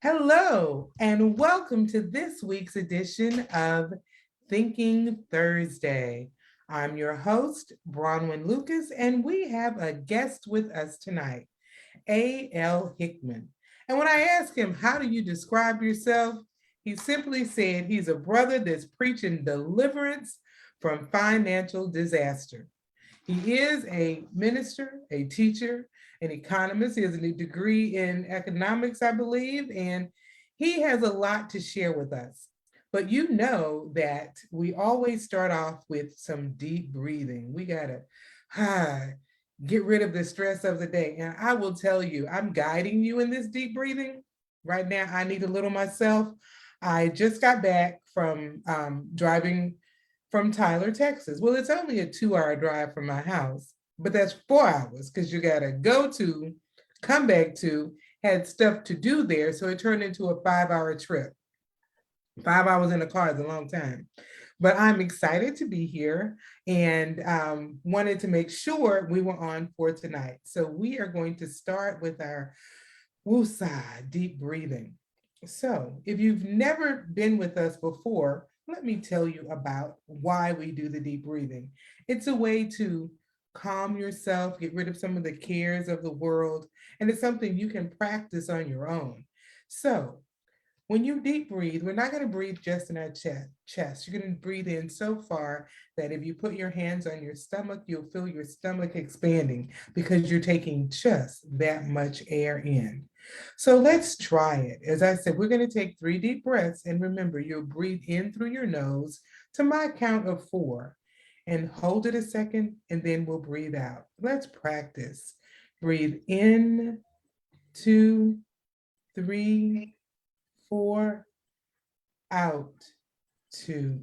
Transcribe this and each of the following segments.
Hello, and welcome to this week's edition of Thinking Thursday. I'm your host, Bronwyn Lucas, and we have a guest with us tonight, A L Hickman. And when I asked him, how do you describe yourself? He simply said he's a brother that's preaching deliverance from financial disaster. He is a minister, a teacher, an economist. He has a degree in economics, I believe, and he has a lot to share with us. But you know that we always start off with some deep breathing. We gotta get rid of the stress of the day. And I will tell you, I'm guiding you in this deep breathing. Right now, I need a little myself. I just got back from driving from Tyler, Texas. Well, it's only a 2-hour drive from my house, but that's 4 hours because you got to go to, come back to, had stuff to do there. So it turned into a 5-hour trip. 5 hours in the car is a long time. But I'm excited to be here and wanted to make sure we were on for tonight. So we are going to start with our woosah, deep breathing. So if you've never been with us before, let me tell you about why we do the deep breathing. It's a way to calm yourself, get rid of some of the cares of the world, and it's something you can practice on your own. So when you deep breathe, we're not going to breathe just in our chest. You're going to breathe in so far that if you put your hands on your stomach, you'll feel your stomach expanding because you're taking just that much air in. So let's try it. As I said, we're going to take 3 deep breaths. And remember, you'll breathe in through your nose to my count of 4 and hold it a second, and then we'll breathe out. Let's practice. Breathe in, 2, 3, 4, out, 2,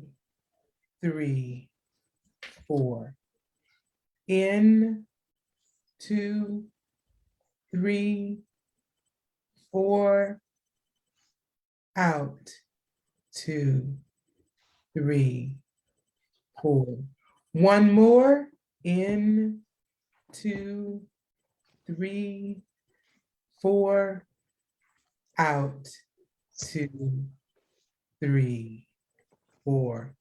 3, 4. In, 2, 3, 4, out, 2, 3, 4. One more. In, 2, 3, 4, out, 2, 3, 4.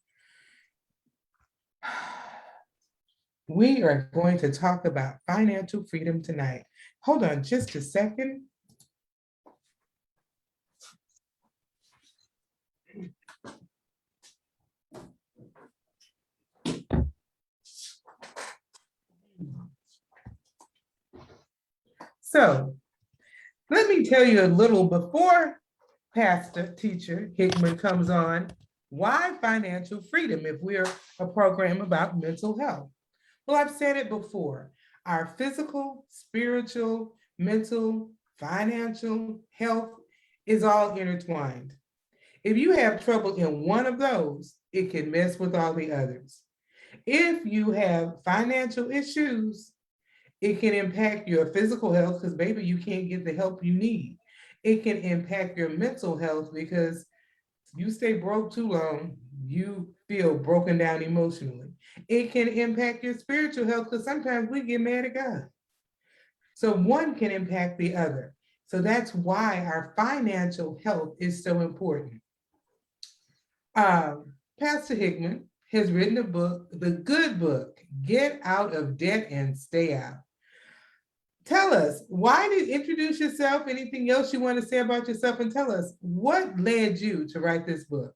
We are going to talk about financial freedom tonight. Hold on just a second. So let me tell you a little before Pastor Teacher Hickman comes on, why financial freedom if we're a program about mental health? Well, I've said it before. Our physical, spiritual, mental, financial health is all intertwined. If you have trouble in one of those, it can mess with all the others. If you have financial issues, it can impact your physical health because maybe you can't get the help you need. It can impact your mental health because you stay broke too long, you feel broken down emotionally. It can impact your spiritual health because sometimes we get mad at God. So one can impact the other. So that's why our financial health is so important. Pastor Hickman has written a book, the good book, Get Out of Debt and Stay Out. Tell us, why did introduce yourself? Anything else you want to say about yourself? And tell us what led you to write this book?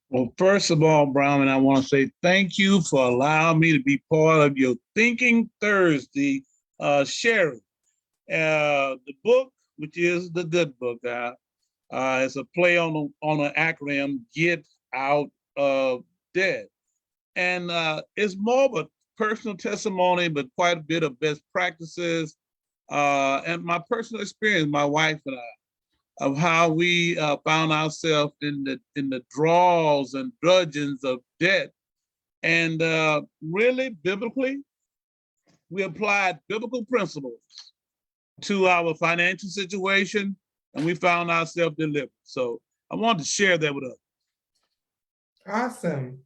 Well, first of all, Brown, I want to say thank you for allowing me to be part of your Thinking Thursday sharing. The book, which is the good book, is a play on an acronym, Get Out of Debt. And it's more of a personal testimony, but quite a bit of best practices and my personal experience, my wife and I, of how we found ourselves in the draws and drudgeons of debt. And really, biblically, we applied biblical principles to our financial situation, and we found ourselves delivered. So I wanted to share that with us. Awesome.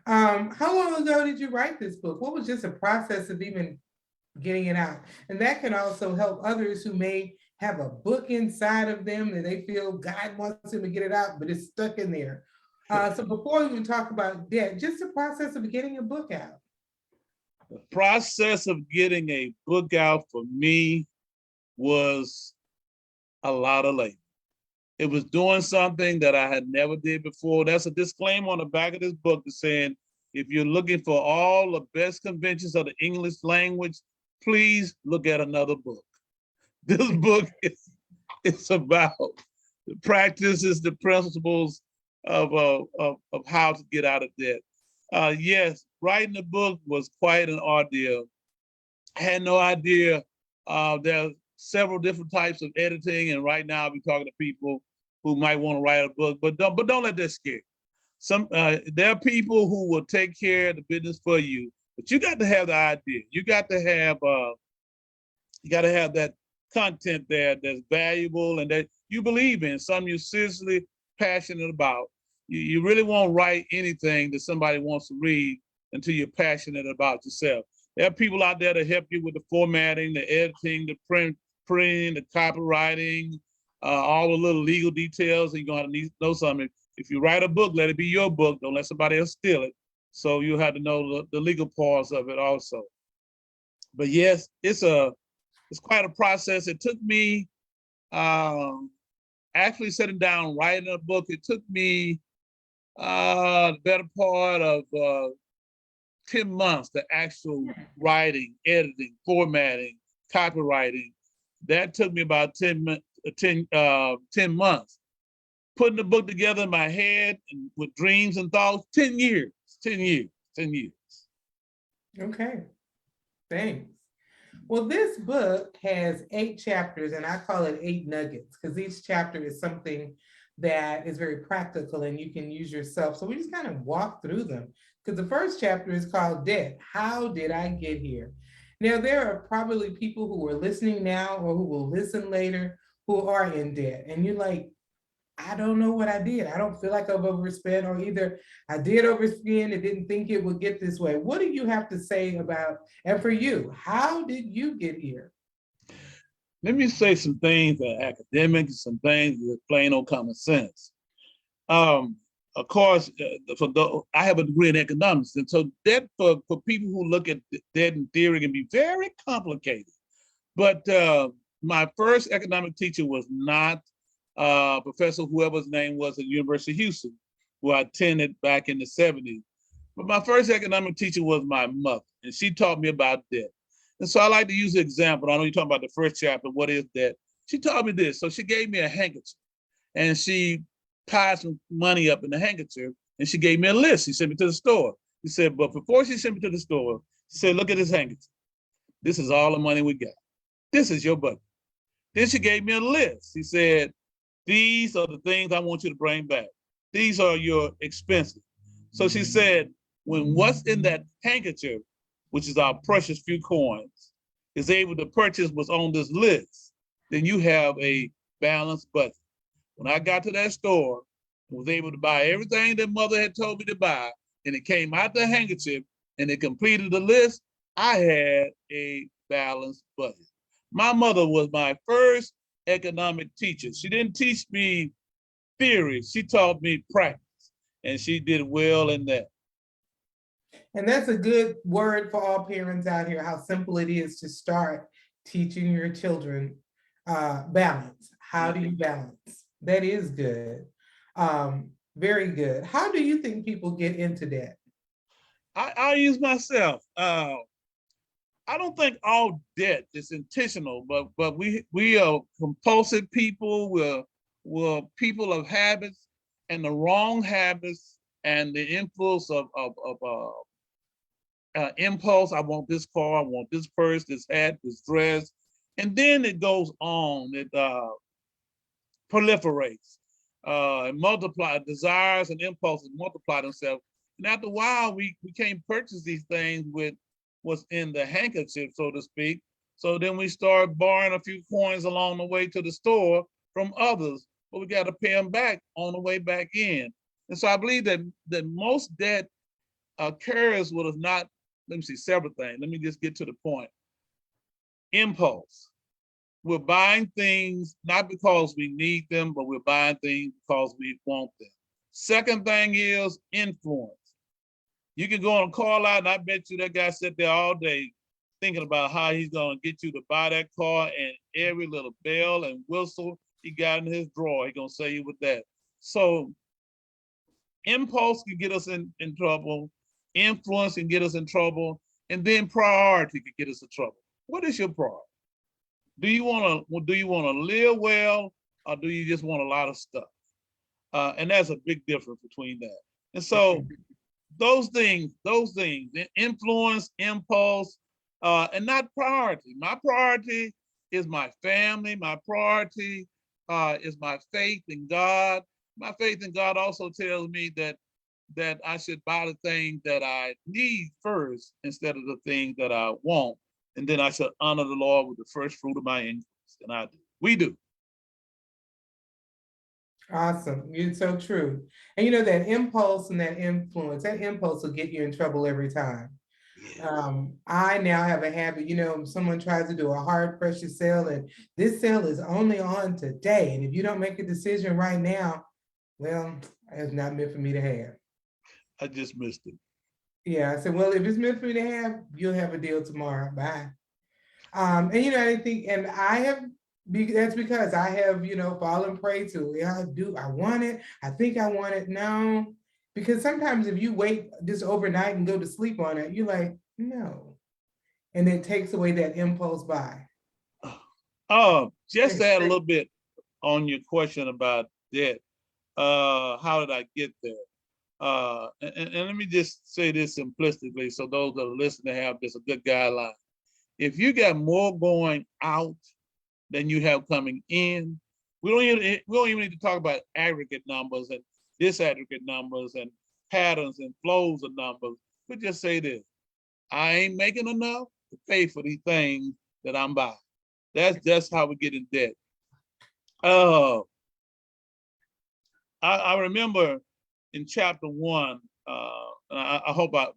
How long ago did you write this book? What was just a process of even getting it out? And that can also help others who may have a book inside of them that they feel God wants them to get it out, but it's stuck in there. So before we even talk about debt, just the process of getting a book out. The process of getting a book out for me was a lot of labor. It was doing something that I had never did before. That's a disclaimer on the back of this book that's saying, if you're looking for all the best conventions of the English language, please look at another book. This book is about the practices, the principles of how to get out of debt. Yes, writing the book was quite an ordeal. I had no idea. There are several different types of editing, and right now I'll be talking to people who might want to write a book, but don't let that scare you. There are people who will take care of the business for you, but you got to have the idea. You got to have that content there that's valuable and that you believe in, something you're seriously passionate about. You really won't write anything that somebody wants to read until you're passionate about yourself. There are people out there to help you with the formatting, the editing, the printing, the copywriting, all the little legal details. And you're going to need to know something. If you write a book, let it be your book. Don't let somebody else steal it. So you have to know the legal parts of it also. But yes, it's quite a process. It took me actually sitting down writing a book. It took me the better part of 10 months, the actual writing, editing, formatting, copywriting. That took me about 10 months. Putting the book together in my head and with dreams and thoughts, 10 years. Okay, thanks. Well, this book has 8 chapters, and I call it 8 nuggets because each chapter is something that is very practical and you can use yourself. So we just kind of walk through them because the first chapter is called Debt. How did I get here? Now, there are probably people who are listening now or who will listen later who are in debt, and you're like, I don't know what I did. I don't feel like I've overspent, or either I did overspend and didn't think it would get this way. What do you have to say about, and for you, how did you get here? Let me say some things that are academic and some things that are plain old common sense. Of course, I have a degree in economics, and so that for people who look at debt in theory can be very complicated. But my first economic teacher was not Professor whoever's name was at the University of Houston, who I attended back in the 70s. But my first economic teacher was my mother, and she taught me about debt. And so I like to use an example. I know you're talking about the first chapter, what is debt? She taught me this. So she gave me a handkerchief, and she tied some money up in the handkerchief, and she gave me a list. She sent me to the store. She said, but before she sent me to the store, she said, look at this handkerchief. This is all the money we got. This is your budget. Then she gave me a list. She said, these are the things I want you to bring back. These are your expenses. So she said, when what's in that handkerchief, which is our precious few coins, is able to purchase what's on this list, then you have a balanced budget. When I got to that store, I was able to buy everything that mother had told me to buy, and it came out the handkerchief and it completed the list, I had a balanced budget. My mother was my first economic teacher. She didn't teach me theory, she taught me practice. and she did well in that. And that's a good word for all parents out here, how simple it is to start teaching your children balance. How do you balance? That is good. Very good. How do you think people get into debt? I'll use myself. I don't think all debt is intentional, but we are compulsive people. We're people of habits, and the wrong habits and the influence of impulse. I want this car. I want this purse, this hat, this dress, and then it goes on. It proliferates, and multiply. Desires and impulses multiply themselves, and after a while, we can't purchase these things with what's in the handkerchief, so to speak. So then we start borrowing a few coins along the way to the store from others, but we got to pay them back on the way back in. And so I believe that most debt occurs with us not. Let me see several things. Let me just get to the point. Impulse. We're buying things not because we need them, but we're buying things because we want them. Second thing is influence. You can go on a call out, and I bet you that guy sat there all day thinking about how he's going to get you to buy that car, and every little bell and whistle he got in his drawer, he's going to say you with that. So impulse can get us in trouble, influence can get us in trouble, and then priority can get us in trouble. What is your priority? Do you want to live well, or do you just want a lot of stuff? And that's a big difference between that. And so those things, influence, impulse, and not priority. My priority is my family. My priority is my faith in God. My faith in God also tells me that I should buy the things that I need first instead of the things that I want. And then I should honor the Lord with the first fruit of my increase. And I do. We do. Awesome. It's so true. And you know, that impulse and that influence, that impulse will get you in trouble every time. Yeah. I now have a habit, you know, someone tries to do a hard pressure sale and this sale is only on today. And if you don't make a decision right now, well, it's not meant for me to have. I just missed it. Yeah, I said, well, if it's meant for me to have, you'll have a deal tomorrow. Bye. And you know, I think, and I have, that's because I have, you know, fallen prey to, yeah, I want it. I think I want it. No, because sometimes if you wait just overnight and go to sleep on it, you're like, no. And it takes away that impulse buy. Just to add a little bit on your question about debt. How did I get there? And let me just say this simplistically, so those that are listening have just a good guideline. If you got more going out than you have coming in, we don't even need to talk about aggregate numbers and disaggregate numbers and patterns and flows of numbers. We just say this: I ain't making enough to pay for these things that I'm buying. That's how we get in debt. Uh, I remember in chapter one, and I hope I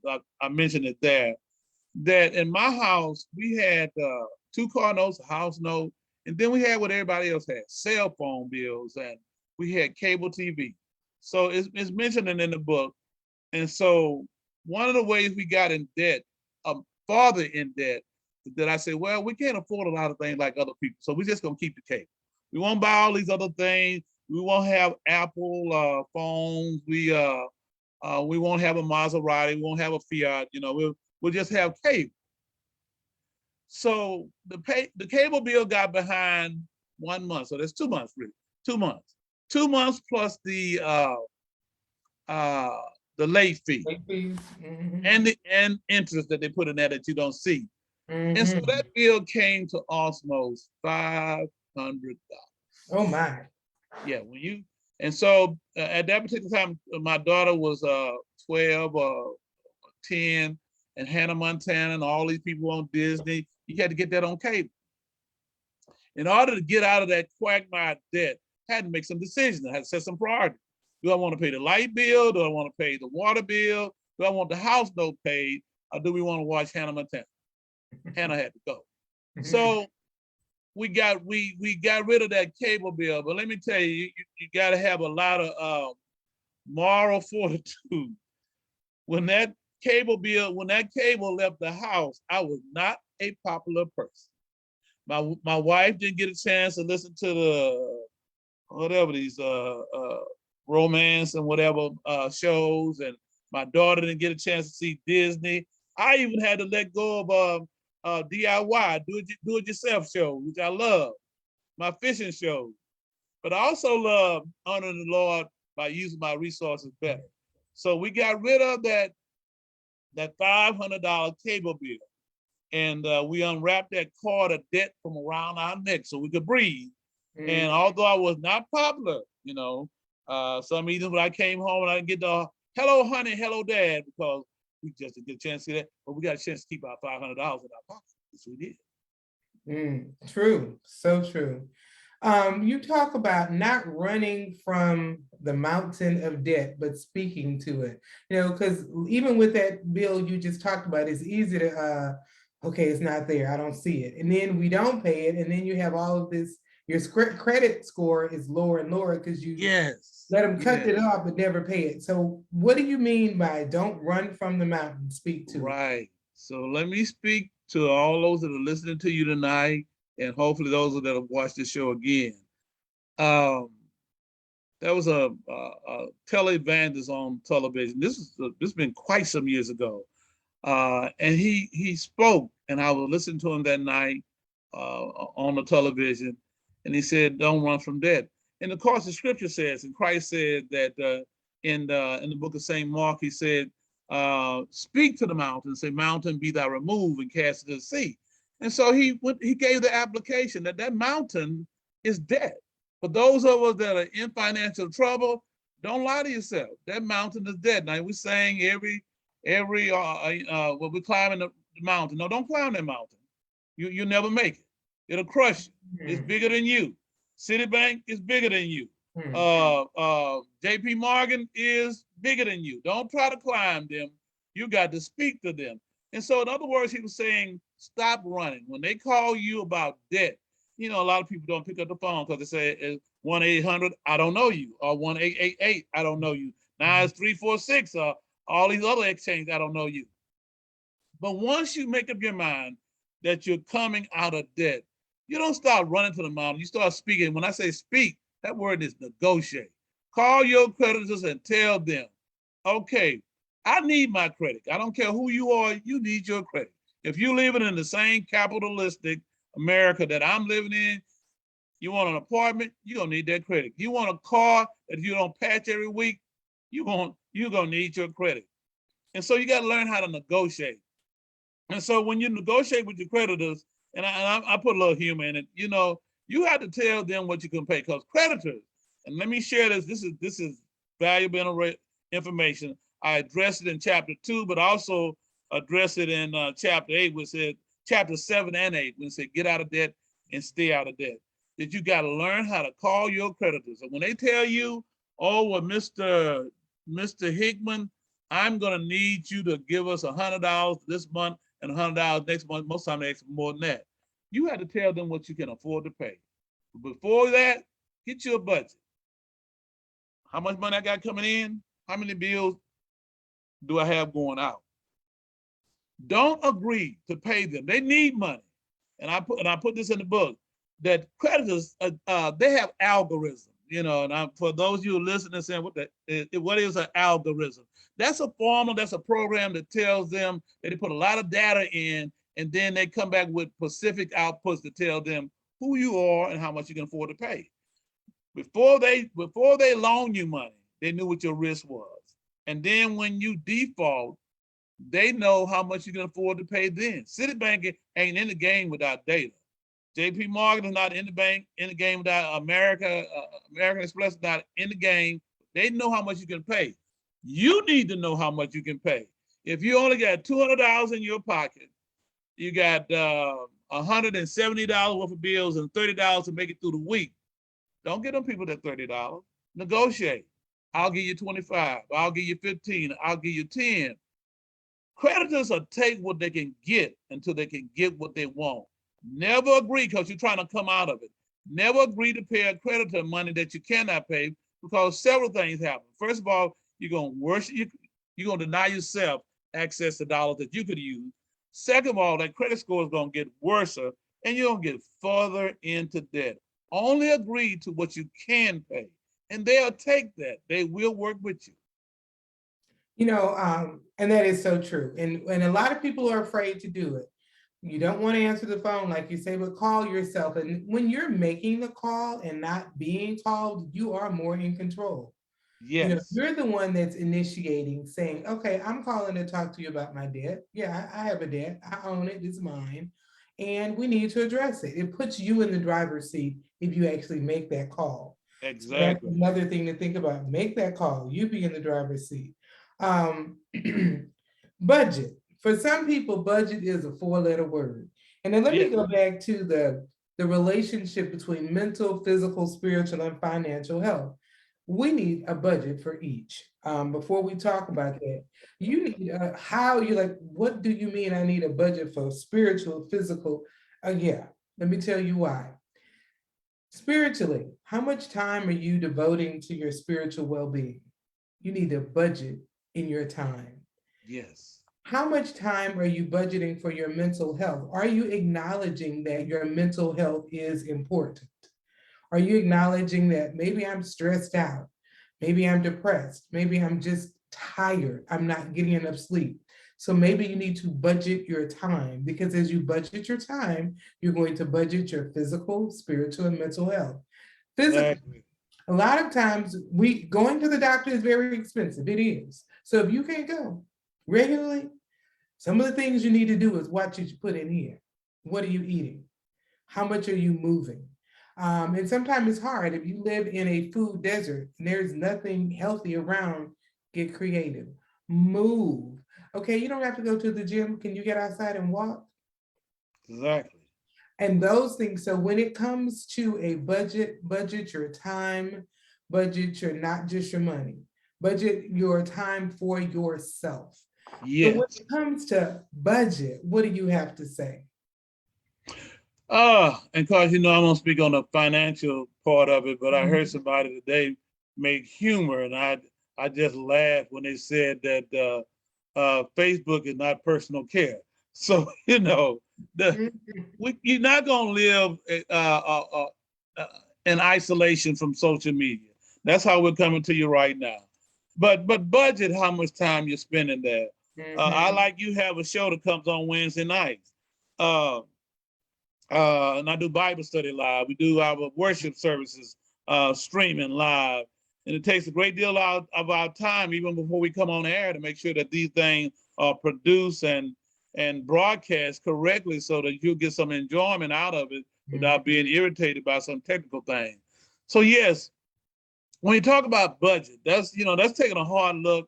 mentioned it there, that in my house, we had two car notes, a house note, and then we had what everybody else had, cell phone bills, and we had cable TV. So it's mentioned in the book. And so one of the ways we got in debt, farther in debt, that I said, well, we can't afford a lot of things like other people. So we're just going to keep the cable. We won't buy all these other things. We won't have Apple phones. We won't have a Maserati. We won't have a Fiat. You know, we'll just have cable. So the cable bill got behind 1 month. So that's 2 months, really. 2 months. 2 months plus the late fee and interest that they put in there that you don't see. And so that bill came to almost $500. Oh my. Yeah, and so at that particular time, my daughter was 12 or 10, and Hannah Montana and all these people on Disney. You had to get that on cable. In order to get out of that quagmire debt, I had to make some decisions. I had to set some priorities. Do I want to pay the light bill? Do I want to pay the water bill? Do I want the house note paid? Or do we want to watch Hannah Montana? Hannah had to go. So we got rid of that cable bill. But let me tell you, you got to have a lot of moral fortitude. When that when that cable left the house, I was not a popular person. My wife didn't get a chance to listen to the whatever these romance and whatever shows, and my daughter didn't get a chance to see Disney. I even had to let go of DIY, do it yourself shows, which I love, my fishing shows. But I also love honoring the Lord by using my resources better. So we got rid of that $500 cable bill, and we unwrapped that cord of debt from around our neck so we could breathe. And although I was not popular, some evenings when I came home and I didn't get the hello honey, hello dad, because we just didn't get a chance to see that, but we got a chance to keep our $500 in our pocket. Yes, we did. True, so true. You talk about not running from the mountain of debt, but speaking to it. Because even with that bill you just talked about, it's easy to, okay, it's not there, I don't see it. And then we don't pay it. And then you have all of this, your credit score is lower and lower because you let them cut it off but never pay it. So what do you mean by don't run from the mountain? Speak to it. Right. So let me speak to all those that are listening to you tonight, and hopefully those that have watched the show again. There was a televangelist on television. This has been quite some years ago, and he spoke, and I was listening to him that night on the television, and he said, "Don't run from debt." And of course, the scripture says, and Christ said that in the book of Saint Mark, he said, "Speak to the mountain, say, mountain, be thou removed, and cast it to the sea." And so he gave the application that mountain is debt. For those of us that are in financial trouble, don't lie to yourself. That mountain is dead. Now we're saying every when we're climbing the mountain, no, don't climb that mountain. You never make it. It'll crush you. It's bigger than you. Citibank is bigger than you. JP Morgan is bigger than you. Don't try to climb them. You got to speak to them. And so in other words, he was saying, stop running. When they call you about debt, a lot of people don't pick up the phone because they say 1-800, I don't know you, or 1-888, I don't know you. Now it's 346, or all these other exchanges, I don't know you. But once you make up your mind that you're coming out of debt, you don't start running to the mountain. You start speaking. When I say speak, that word is negotiate. Call your creditors and tell them, okay, I need my credit. I don't care who you are, you need your credit. If you're living in the same capitalistic America that I'm living in, you want an apartment, you're gonna need that credit. You want a car that you don't patch every week, you're gonna need your credit. And so you gotta learn how to negotiate. And so when you negotiate with your creditors, and I put a little humor in it, you have to tell them what you can pay, because creditors, and let me share this, this is valuable information. I addressed it in chapter 2, but also addressed it in chapter 8, which said chapter 7 and 8, when it said get out of debt and stay out of debt. That you got to learn how to call your creditors. And when they tell you, oh, well, Mr. Hickman, I'm going to need you to give us $100 this month and $100 next month. Most times they ask more than that. You have to tell them what you can afford to pay. But before that, get you a budget. How much money I got coming in? How many bills do I have going out? Don't agree to pay them. They need money. And I put this in the book, that creditors, they have algorithms, and for those of you listening saying, what is an algorithm? That's a formula, that's a program that tells them that they put a lot of data in, and then they come back with specific outputs to tell them who you are and how much you can afford to pay. Before they loan you money, they knew what your risk was. And then when you default, they know how much you can afford to pay then. Citibank ain't in the game without data. JP Morgan is not in the game without American Express is not in the game. They know how much you can pay. You need to know how much you can pay. If you only got $200 in your pocket, you got $170 worth of bills and $30 to make it through the week. Don't get them people that $30. Negotiate. I'll give you 25. I'll give you 15. I'll give you 10. Creditors will take what they can get until they can get what they want. Never agree, because you're trying to come out of it. Never agree to pay a creditor money that you cannot pay, because several things happen. First of all, You're gonna worship. You're gonna deny yourself access to dollars that you could use. Second of all, that credit score is gonna get worse, and you're gonna get further into debt. Only agree to what you can pay, and they'll take that. They will work with you. And that is so true. And a lot of people are afraid to do it. You don't want to answer the phone, like you say, but call yourself. And when you're making the call and not being called, you are more in control. Yes, You're the one that's initiating, saying, okay, I'm calling to talk to you about my debt. Yeah, I have a debt. I own it. It's mine. And we need to address it. It puts you in the driver's seat if you actually make that call. So that's exactly. another thing to think about. Make that call. You be in the driver's seat. Um, budget. For some people, budget is a four-letter word. And then let me Yes, go back to the relationship between mental, physical, spiritual, and financial health. We need a budget for each. Before we talk about that, you need how you like, what do you mean I need a budget for spiritual, physical? Yeah, let me tell you why. Spiritually, how much time are you devoting to your spiritual well-being? You need a budget in your time. yes, How much time are you budgeting for your mental health? Are you acknowledging that your mental health is important? Are you acknowledging that maybe I'm stressed out? Maybe I'm depressed. Maybe I'm just tired. I'm not getting enough sleep. So maybe you need to budget your time, because as you budget your time, you're going to budget your physical, spiritual, and mental health. Physical, exactly. a lot of times we going to the doctor is very expensive. It is. So if you can't go regularly, some of the things you need to do is watch what you put in here. What are you eating? How much are you moving? And sometimes it's hard. If you live in a food desert and there's nothing healthy around, get creative. Move. Okay, you don't have to go to the gym. Can you get outside and walk? Exactly. And those things. So when it comes to a budget, budget your time, budget your not just your money, budget your time for yourself. So when Yes. it comes to budget, what do you have to say? And of course, I don't speak on the financial part of it, but I heard Mhm. somebody today make humor, and I just laughed when they said that Facebook is not personal care. So the you're not gonna live uh, in isolation from social media. That's how we're coming to you right now. But budget how much time you're spending there. I Mhm. like you have a show that comes on Wednesday nights. Uh, and I do Bible study live. We do our worship services streaming live. And it takes a great deal of our time, even before we come on air, to make sure that these things are produced and broadcast correctly so that you get some enjoyment out of it without being irritated by some technical thing. So yes, when you talk about budget, that's taking a hard look.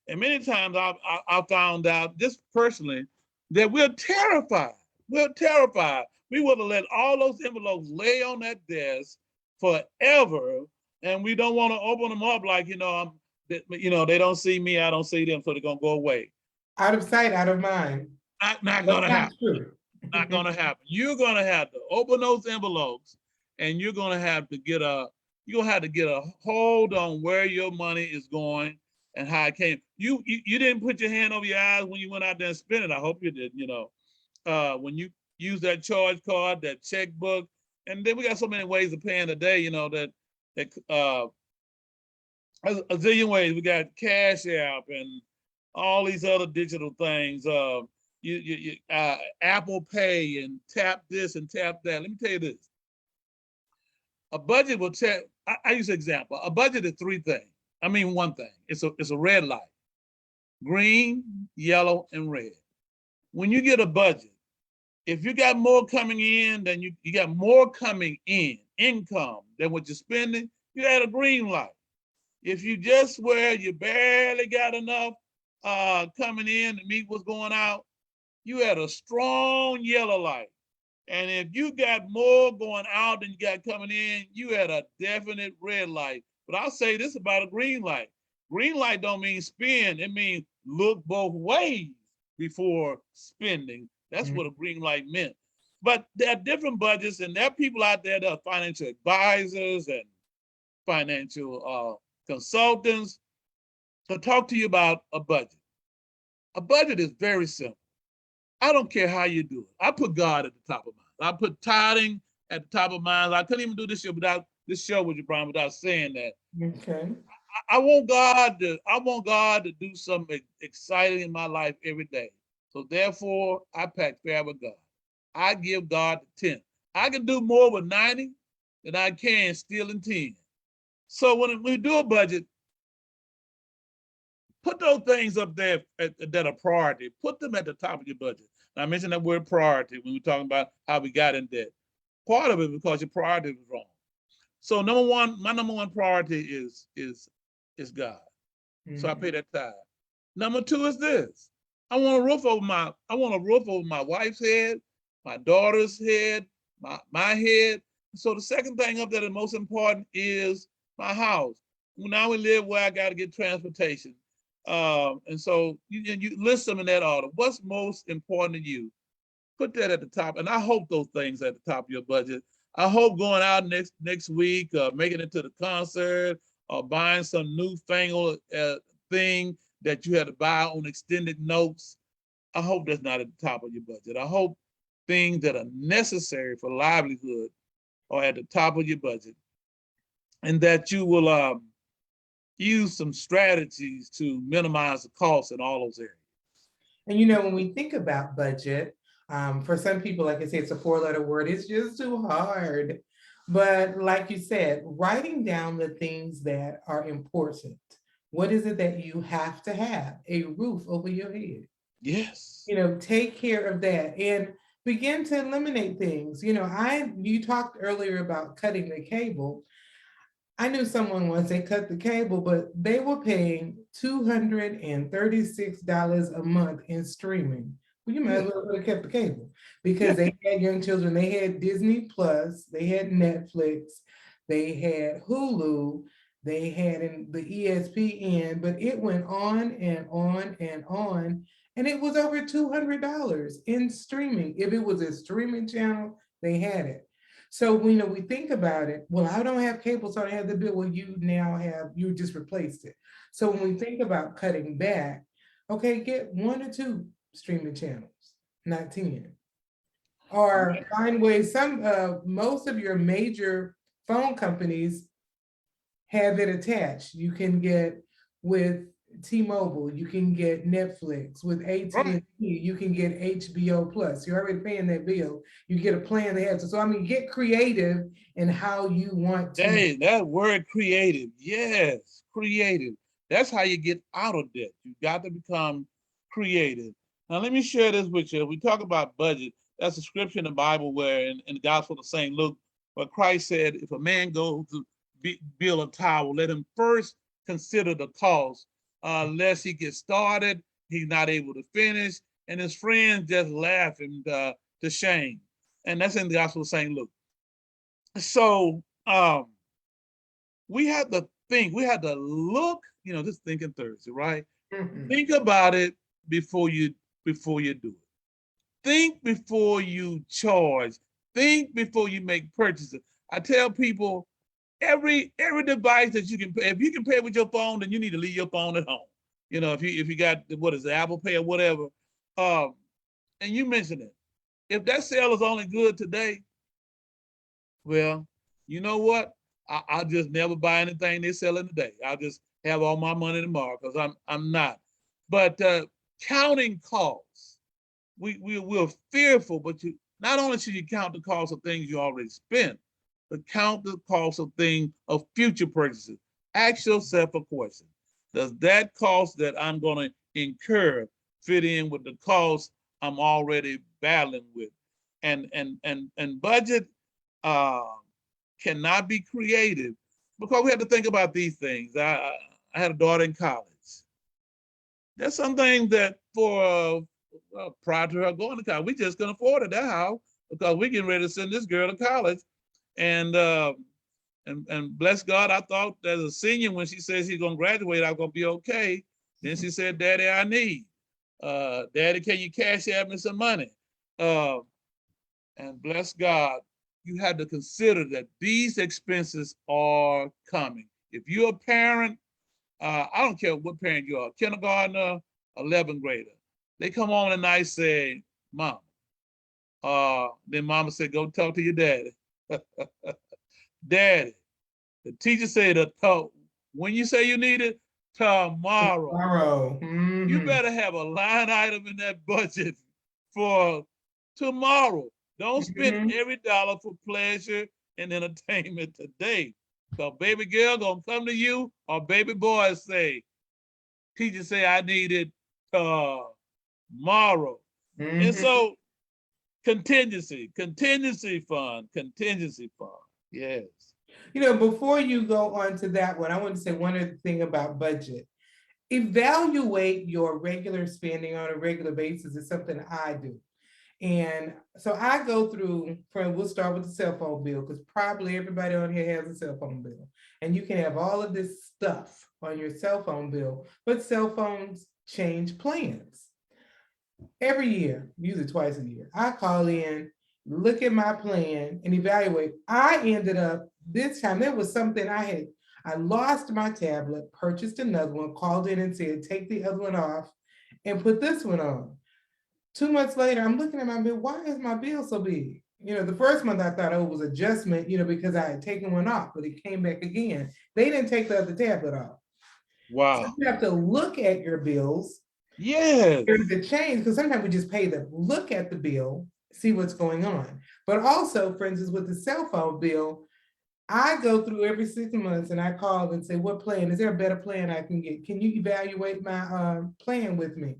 And many times I found out just personally that we're terrified. We're terrified. We would have let all those envelopes lay on that desk forever, and we don't want to open them up like they don't see me, I don't see them, so they're gonna go away. Out of sight, out of mind. Not That's gonna not happen. true. Not gonna happen. You're gonna have to open those envelopes, and you're gonna have to get a hold on where your money is going and how it came. You didn't put your hand over your eyes when you went out there and spent it. I hope you did. When you use that charge card, that checkbook, and then we got so many ways of paying today. That a zillion ways. We got Cash App and all these other digital things. Apple Pay and tap this and tap that. Let me tell you this: a budget will check. I use an example. A budget is three things. I mean, one thing. It's a red light: green, yellow, and red. When you get a budget, if you got more coming in than you got more coming in income than what you're spending, you had a green light. If you just where you barely got enough coming in to meet what's going out, you had a strong yellow light. And if you got more going out than you got coming in, you had a definite red light. But I'll say this about a green light. Green light don't mean spend, it means look both ways before spending. That's what a green light meant. But there are different budgets, and there are people out there that are financial advisors and financial consultants. to talk to you about a budget. A budget is very simple. I don't care how you do it. I put God at the top of mine. I put tithing at the top of mine. I couldn't even do this show with you, Brian, without saying that. Okay. I want God to do something exciting in my life every day. So therefore, I pack fair with God. I give God the 10. I can do more with 90 than I can still in 10. So when we do a budget, put those things up there that are priority. Put them at the top of your budget. Now, I mentioned that word priority when we're talking about how we got in debt. Part of it because your priority was wrong. So my number one priority is God. So I Mhm. pay that tithe. Number two is this. I want a roof over my wife's head, my daughter's head, my head. So the second thing up there, the most important is my house. Now we live where I got to get transportation. And so you list them in that order. What's most important to you? Put that at the top. And I hope those things at the top of your budget. I hope going out next week, making it to the concert, or buying some newfangled thing that you had to buy on extended notes. I hope that's not at the top of your budget. I hope things that are necessary for livelihood are at the top of your budget, and that you will use some strategies to minimize the costs in all those areas. And when we think about budget, for some people, like I said, it's a four-letter word. It's just too hard. But like you said, writing down the things that are important. What is it that you have to have? A roof over your head. Yes. Take care of that and begin to eliminate things. You talked earlier about cutting the cable. I knew someone once they cut the cable, but they were paying $236 a month in streaming. Well, you might Yeah. as well have kept the cable because they had young children. They had Disney Plus, they had Netflix, they had Hulu, they had the ESPN, but it went on and on and on. And it was over $200 in streaming. If it was a streaming channel, they had it. So we think about it, well, I don't have cable, so I don't have the bill. Well, you just replaced it. So when we think about cutting back, okay, get one or two streaming channels, not 10. Or find ways, most of your major phone companies have it attached. You can get with T-Mobile, you can get Netflix with Right. AT&T, you can get HBO Plus. You're already paying that bill. You get a plan that has it. So I mean, get creative in how you want to. Hey, that word creative. Yes, creative. That's how you get out of debt. You got to become creative. Now, let me share this with you. We talk about budget. That's a scripture in the Bible where, in the Gospel of St. Luke, where Christ said, if a man goes to build a tower, let him first consider the cost, lest he gets started, he's not able to finish, and his friends just laugh him to shame. And that's in the Gospel of St. Luke. So, we had to think, we had to look, this thinking Thursday, right? Mhm. Think about it before you do it. Think before you charge. Think before you make purchases. I tell people every device that you can pay, if you can pay with your phone, then you need to leave your phone at home. If you got what is it, Apple Pay or whatever. Um, and you mentioned it. If that sale is only good today, well, you know what? I'll just never buy anything they're selling today. I'll just have all my money tomorrow because I'm not. But counting costs, we're fearful, but you not only should you count the cost of things you already spent, but count the cost of things of future purchases. Ask yourself a question. Does that cost that I'm going to incur fit in with the cost I'm already battling with? And budget uh, cannot be creative because we have to think about these things. I had a daughter in college. There's some things that prior to her going to college, we just couldn't afford it that house because we getting ready to send this girl to college. And and bless God, I thought as a senior when she said she's gonna graduate, I'm gonna be okay. Then she said, "Daddy, I need. Daddy, can you cash out me some money?" Uh, and bless God, you have to consider that these expenses are coming. If you're a parent, I don't care what parent you are, kindergartner, 11th grader. They come home and I say, Mom. Then Mama said, go talk to your daddy. Daddy, the teacher said, when you say you need it, tomorrow. Tomorrow. You Mhm. better have a line item in that budget for tomorrow. Don't spend Mhm. every dollar for pleasure and entertainment today. Because baby girl gonna come to you, or baby boy say, teacher say I need it tomorrow. And Mhm. so contingency fund. Yes. Before you go on to that one, I want to say one other thing about budget. Evaluate your regular spending on a regular basis is something I do. And so I go through, we'll start with the cell phone bill, because probably everybody on here has a cell phone bill. And you can have all of this stuff on your cell phone bill, but cell phones change plans every year, usually twice a year. I call in, look at my plan, and evaluate. I ended up this time, there was something I lost my tablet, purchased another one, called in and said, take the other one off and put this one on. 2 months later, I'm looking at my bill. Why is my bill so big? The first month I thought, oh, it was adjustment, because I had taken one off, but it came back again. They didn't take the other tablet off. So Wow. you have to look at your bills. Yes. There's a change, because sometimes we just pay them. Look at the bill, see what's going on. But also, for instance, with the cell phone bill, I go through every 6 months and I call and say, what plan? Is there a better plan I can get? Can you evaluate my plan with me?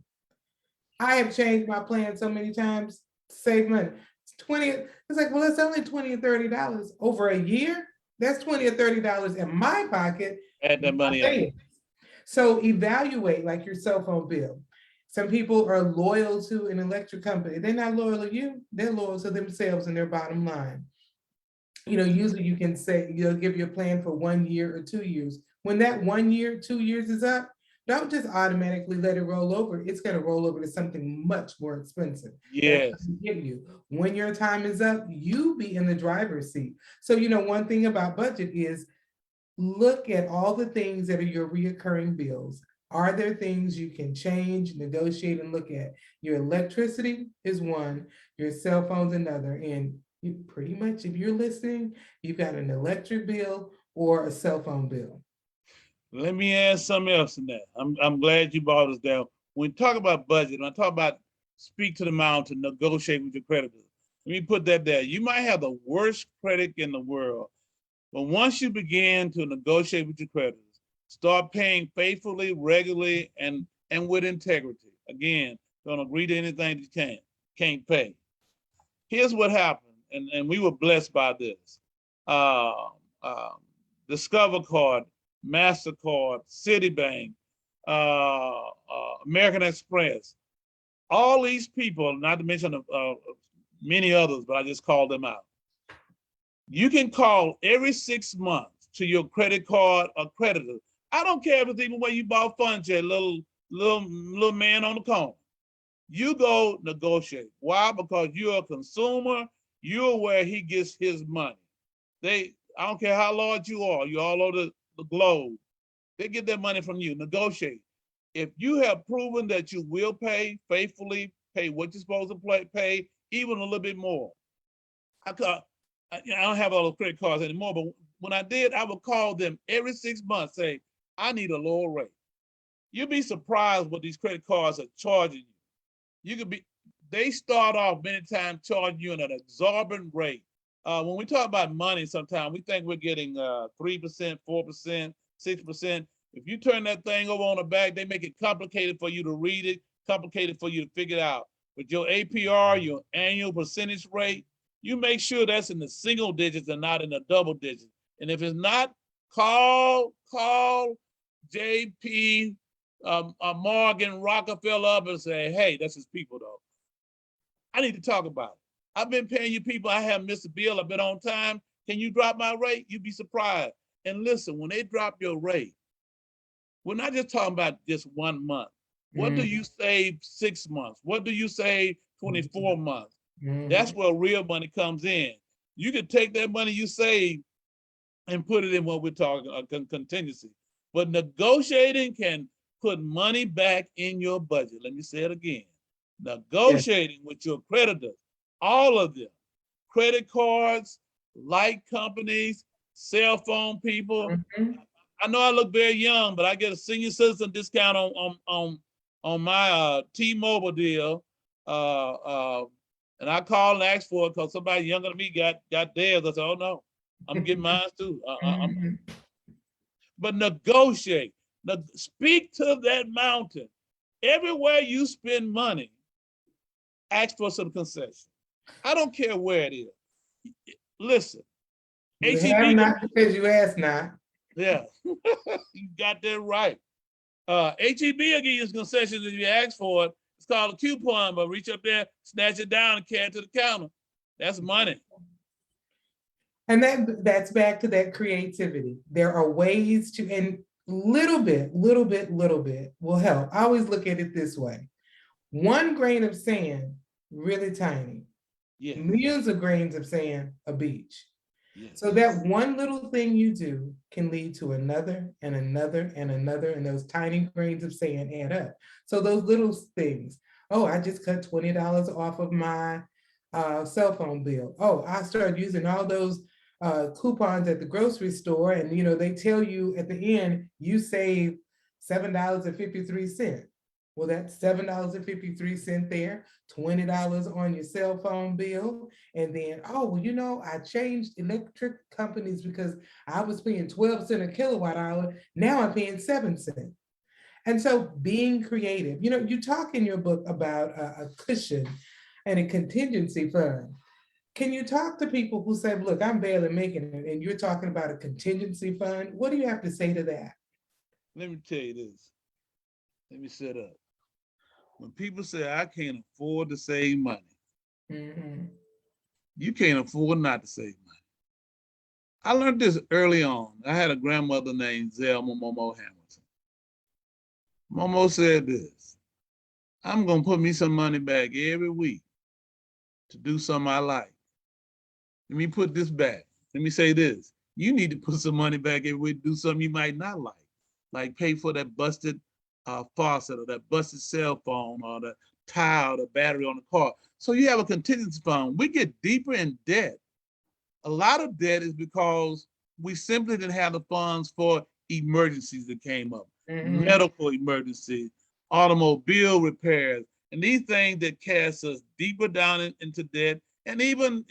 I have changed my plan so many times to save money. It's 20, it's like, well, it's only 20 or $30 over a year. That's 20 or $30 in my pocket. Add that money up. So evaluate like your cell phone bill. Some people are loyal to an electric company. They're not loyal to you, they're loyal to themselves and their bottom line. Usually you can say, give your plan for 1 year or 2 years. When that 1 year, 2 years is up, don't just automatically let it roll over. It's going to roll over to something much more expensive. That's Yes. going to get you. When your time is up, you be in the driver's seat. So, one thing about budget is look at all the things that are your reoccurring bills. Are there things you can change, negotiate, and look at? Your electricity is one, your cell phone's another. And you pretty much, if you're listening, you've got an electric bill or a cell phone bill. Let me add something else in that. I'm glad you brought us down. When we talk about budget, when I talk about speak to the mountain, negotiate with your creditors, let me put that there. You might have the worst credit in the world, but once you begin to negotiate with your creditors, start paying faithfully, regularly, and with integrity. Again, don't agree to anything you can't pay. Here's what happened, and we were blessed by this. Uh, uh, Discover Card, MasterCard, Citibank, American Express, all these people, not to mention many others, but I just called them out. You can call every 6 months to your credit card or creditor. I don't care if it's even where you bought furniture, little man on the corner. You go negotiate. Why? Because you're a consumer. You're where he gets his money. I don't care how large you are. You're all over the globe. They get their money from you. Negotiate. If you have proven that you will pay faithfully, pay what you're supposed to pay, even a little bit more. I don't have all those credit cards anymore, but when I did, I would call them every 6 months, say, I need a lower rate. You'd be surprised what these credit cards are charging you. They start off many times charging you an exorbitant rate. When we talk about money, sometimes we think we're getting 3%, 4%, 6%. If you turn that thing over on the back, they make it complicated for you to read it, complicated for you to figure it out. With your APR, your annual percentage rate, you make sure that's in the single digits and not in the double digits. And if it's not, call JP Morgan Rockefeller up and say, hey, that's his people though. I need to talk about it. I've been paying you people. I haven't missed a bill. I've been on time. Can you drop my rate? You'd be surprised. And listen, when they drop your rate, we're not just talking about just 1 month. What do you save 6 months? What do you save 24 months? That's where real money comes in. You can take that money you save and put it in what we're talking contingency. But negotiating can put money back in your budget. Let me say it again. Yes. Negotiating with your creditors, all of them, credit cards, light companies, cell phone people. Mhm. I know I look very young, but I get a senior citizen discount on my T-Mobile deal. Uh, uh, and I called and asked for it because somebody younger than me got theirs. I said, "Oh no, I'm getting mine too." Mhm. But negotiate. Speak to that mountain. Everywhere you spend money, ask for some concession. I don't care where it is. Listen, You have HEB not gonna because you asked not. yeah, you got that right. HEB will give you concessions if you ask for it. It's called a coupon, but reach up there, snatch it down, and carry it to the counter. That's money. And that's back to that creativity. There are ways to, and little bit will help. I always look at it this way. One grain of sand, really tiny. Yes, Millions of grains of sand, a beach. So yes, that one little thing you do can lead to another and another and another, and those tiny grains of sand add up. So those little things, oh, I just cut $20 off of my cell phone bill. Oh, I started using all those coupons at the grocery store, and they tell you at the end you save $7.53. Well, that's $7.53 there, $20 on your cell phone bill, and then, oh, well, I changed electric companies because I was paying 12 cents a kilowatt hour. Now I'm paying 7 cents. And so being creative, you talk in your book about a cushion and a contingency fund. Can you talk to people who say, look, I'm barely making it, and you're talking about a contingency fund? What do you have to say to that? let me tell you this. Let me set up. When people say I can't afford to save money, Mhm. you can't afford not to save money. I learned this early on. I had a grandmother named Zelma Momo Hamilton. Momo said this: I'm gonna put me some money back every week to do something I like. Let me put this back. Let me say this. You need to put some money back every week to do something you might not like pay for that busted faucet or that busted cell phone or the tire or the battery on the car. So you have a contingency fund. We get deeper in debt. A lot of debt is because we simply didn't have the funds for emergencies that came up, Mhm. medical emergencies, automobile repairs, and these things that cast us deeper down into debt, and even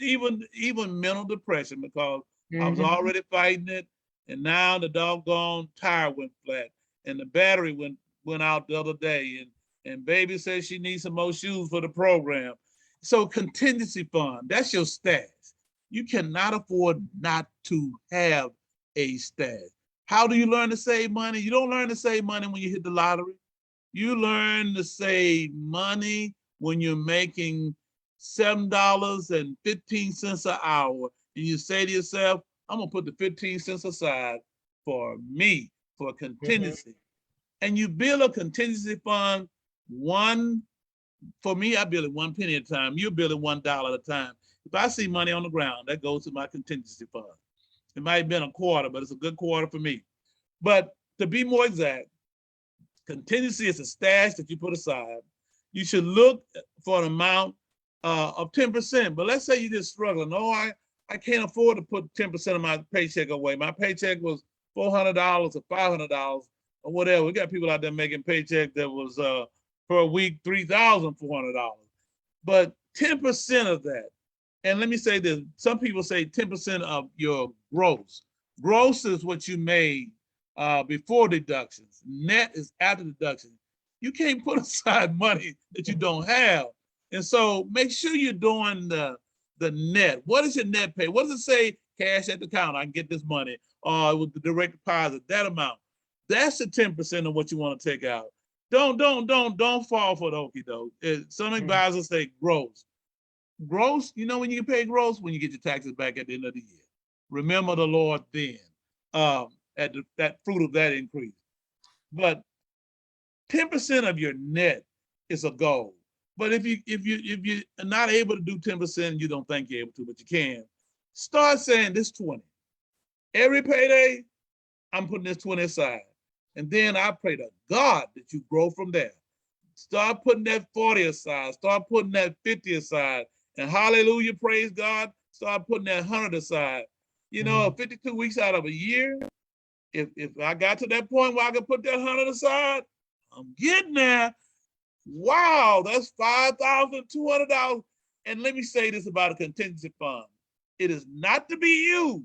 mental depression because I was Mhm. already fighting it, and now the doggone tire went flat, and the battery went out the other day, and baby says she needs some more shoes for the program. So contingency fund, that's your stash. You cannot afford not to have a stash. How do you learn to save money? You don't learn to save money when you hit the lottery. You learn to save money when you're making $7.15 an hour, and you say to yourself, I'm gonna put the 15 cents aside for me, for a Mhm. contingency. And you build a contingency fund one for me, I build it one penny at a time. You build it $1 at a time. If I see money on the ground, that goes to my contingency fund. It might have been a quarter, but it's a good quarter for me. But to be more exact, contingency is a stash that you put aside. You should look for an amount of 10%. But let's say you're just struggling. No, I can't afford to put 10% of my paycheck away. My paycheck was $400 or $500 or whatever. We got people out there making paycheck that was per week $3,400. But 10% of that, and let me say this, some people say 10% of your gross. Gross is what you made before deductions. Net is after deductions. You can't put aside money that you don't have. And so make sure you're doing the net. What is your net pay? What does it say? Cash at the counter, I can get this money. Or with the direct deposit, that amount. That's the 10% of what you want to take out. Don't fall for the okie doke. Some Mhm. advisors say gross. Gross, you know when you can pay gross? When you get your taxes back at the end of the year. Remember the Lord then, that fruit of that increase. But 10% of your net is a goal. But if you're not able to do 10%, you don't think you're able to, but you can. Start saying this 20. Every payday, I'm putting this 20 aside. And then I pray to God that you grow from there. Start putting that 40 aside, start putting that 50 aside, and hallelujah, praise God, start putting that 100 aside. You know, 52 weeks out of a year, if I got to that point where I could put that 100 aside, I'm getting there. Wow, that's $5,200. And let me say this about a contingency fund. It is not to be used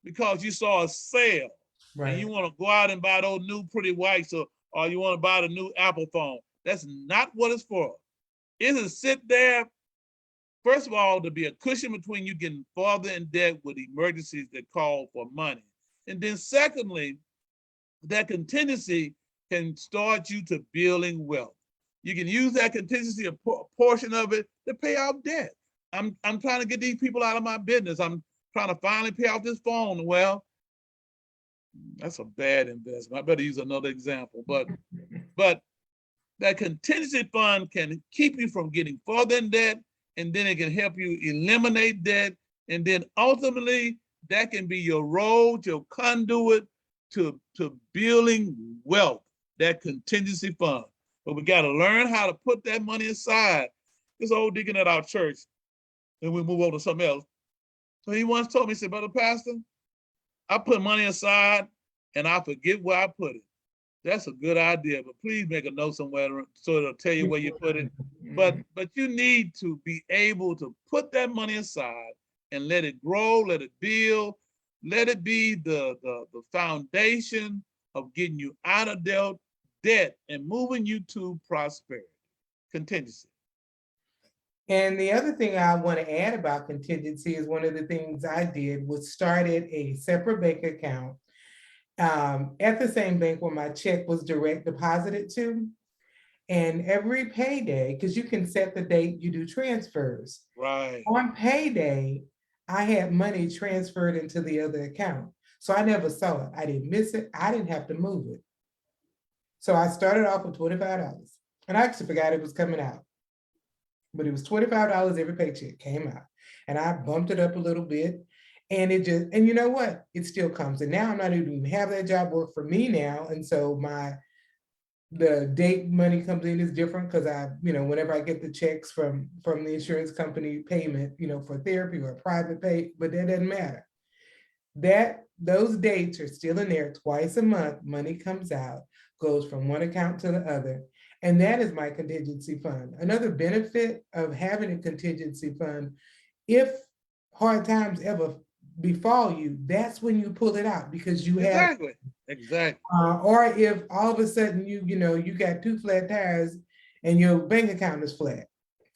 because you saw a sale and Right. you want to go out and buy those new pretty whites, or you want to buy the new Apple phone. That's not what it's for. It is sit there, first of all, to be a cushion between you getting farther in debt with emergencies that call for money. And then secondly, that contingency can start you to building wealth. You can use that contingency, a portion of it, to pay off debt. I'm trying to get these people out of my business. I'm trying to finally pay off this phone. Well, that's a bad investment. I better use another example. But that contingency fund can keep you from getting further in debt, and then it can help you eliminate debt. And then ultimately, that can be your road, your conduit to building wealth, that contingency fund. But we got to learn how to put that money aside. This old deacon at our church, and we move over to something else. So he once told me, he said, Brother Pastor, I put money aside and I forget where I put it. That's a good idea, but please make a note somewhere so it'll tell you where you put it. But you need to be able to put that money aside and let it grow, let it build, let it be the foundation of getting you out of debt and moving you to prosperity. Contingency. And the other thing I want to add about contingency is one of the things I did was started a separate bank account at the same bank where my check was direct deposited to. And every payday, because you can set the date you do transfers. Right. On payday, I had money transferred into the other account. So I never saw it. I didn't miss it. I didn't have to move it. So I started off with $25. And I actually forgot it was coming out. But it was $25 every paycheck came out. And I bumped it up a little bit. And it just, and you know what? It still comes. And now I'm not even have that job work for me now. And so the date money comes in is different because whenever I get the checks from the insurance company payment, for therapy or private pay, but that doesn't matter. Those dates are still in there twice a month. Money comes out, goes from one account to the other. And that is my contingency fund. Another benefit of having a contingency fund, if hard times ever befall you, that's when you pull it out because you have Exactly. or if all of a sudden you got two flat tires and your bank account is flat,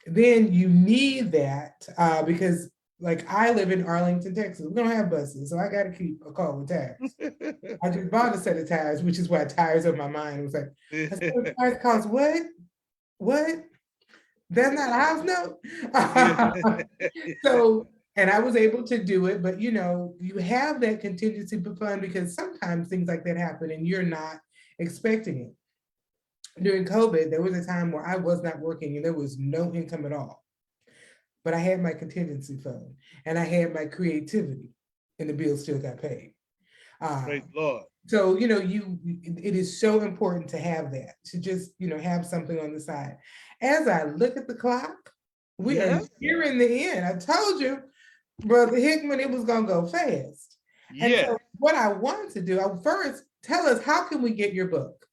then you need that because like I live in Arlington, Texas. We don't have buses, so I got to keep a car with tires. I just bought a set of tires, which is why tires on my mind. It was like, a set of tires cost what? What? That's not a house note. So, and I was able to do it, but you have that contingency fund because sometimes things like that happen and you're not expecting it. During COVID, there was a time where I was not working and there was no income at all. But I had my contingency fund and I had my creativity and the bill still got paid. Praise the Lord. So, it is so important to have that, to just, have something on the side. As I look at the clock, we are nearing the end. I told you, Brother Hickman, it was going to go fast. And so what I wanted to do, first tell us, how can we get your book?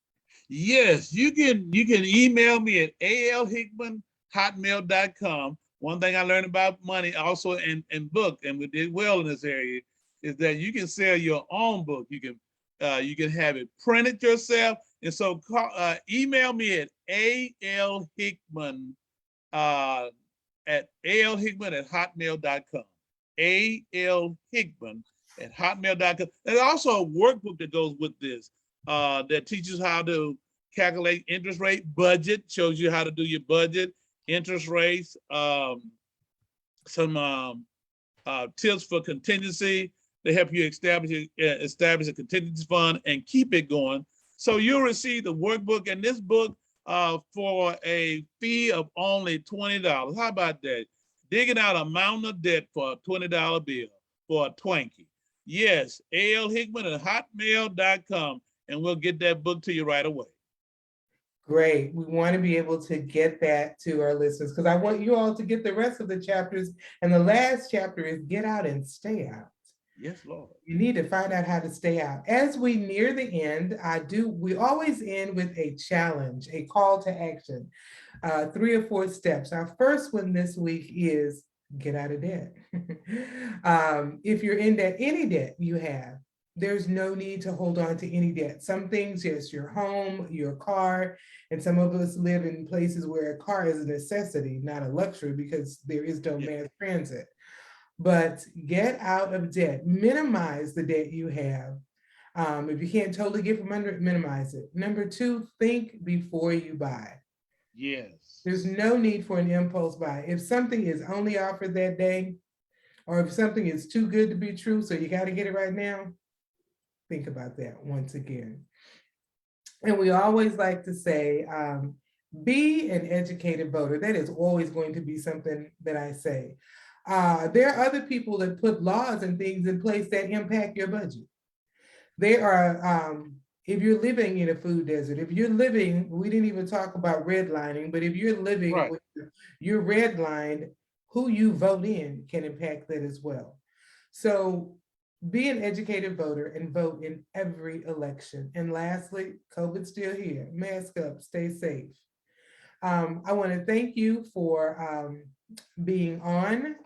Yes, you can email me at alhickman@hotmail.com. One thing I learned about money also in book, and we did well in this area, is that you can sell your own book. You can have it printed yourself. And so email me at alhickman at alhickman@hotmail.com. alhickman@hotmail.com. There's also a workbook that goes with this that teaches how to calculate interest rate, budget, shows you how to do your budget, interest rates, some tips for contingency. They help you establish a contingency fund and keep it going. So you'll receive the workbook and this book for a fee of only $20. How about that? Digging out a mountain of debt for a $20 bill for a Twinkie. Yes, alhickman@hotmail.com. and we'll get that book to you right away. Great. We want to be able to get that to our listeners because I want you all to get the rest of the chapters. And the last chapter is get out and stay out. Yes, Lord. You need to find out how to stay out. As we near the end, we always end with a challenge, a call to action, 3 or 4 steps. Our first one this week is get out of debt. If you're in debt, any debt you have, there's no need to hold on to any debt. Some things, yes, your home, your car, and some of us live in places where a car is a necessity, not a luxury because there is no mass transit. But get out of debt, minimize the debt you have. If you can't totally get from under it, minimize it. Number 2, think before you buy. Yes. There's no need for an impulse buy. If something is only offered that day, or if something is too good to be true, so you got to get it right now, think about that once again. And we always like to say, be an educated voter. That is always going to be something that I say. There are other people that put laws and things in place that impact your budget. There are, if you're living in a food desert, if you're living, we didn't even talk about redlining, but if you're living Right. with your redlined, who you vote in can impact that as well. So be an educated voter and vote in every election. And lastly, COVID's still here. Mask up, stay safe. I want to thank you for being on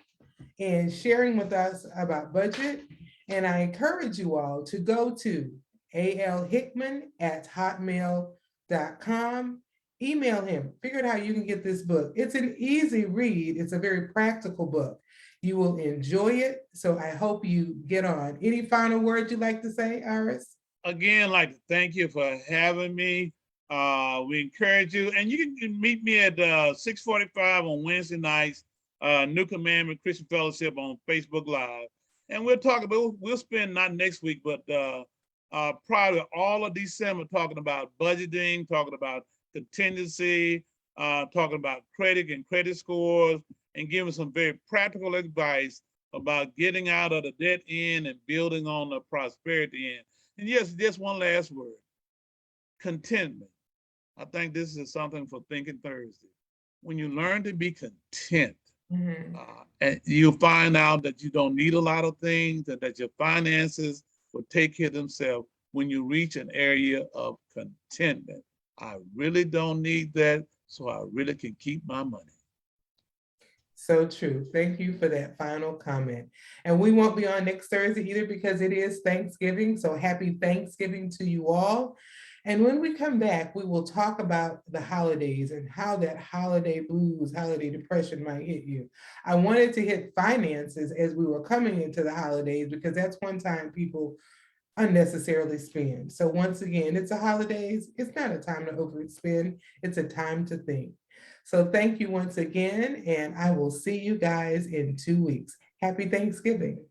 and sharing with us about budget. And I encourage you all to go to alhickman@hotmail.com. Email him, figure out how you can get this book. It's an easy read. It's a very practical book. You will enjoy it. So I hope you get on. Any final words you'd like to say, Iris? Again, like to thank you for having me. We encourage you, and you can meet me at 6:45 on Wednesday nights, New Commandment Christian Fellowship on Facebook Live. And we'll talk about, we'll spend not next week, but probably all of December talking about budgeting, talking about contingency, talking about credit and credit scores, and giving some very practical advice about getting out of the debt end and building on the prosperity end. And yes, just one last word, contentment. I think this is something for Thinking Thursday. When you learn to be content, and you'll find out that you don't need a lot of things and that your finances will take care of themselves when you reach an area of contentment. I really don't need that, so I really can keep my money. So true. Thank you for that final comment. And we won't be on next Thursday either because it is Thanksgiving. So happy Thanksgiving to you all. And when we come back, we will talk about the holidays and how that holiday blues, holiday depression might hit you. I wanted to hit finances as we were coming into the holidays because that's one time people unnecessarily spend. So once again, it's the holidays. It's not a time to overspend. It's a time to think. So thank you once again, and I will see you guys in 2 weeks. Happy Thanksgiving.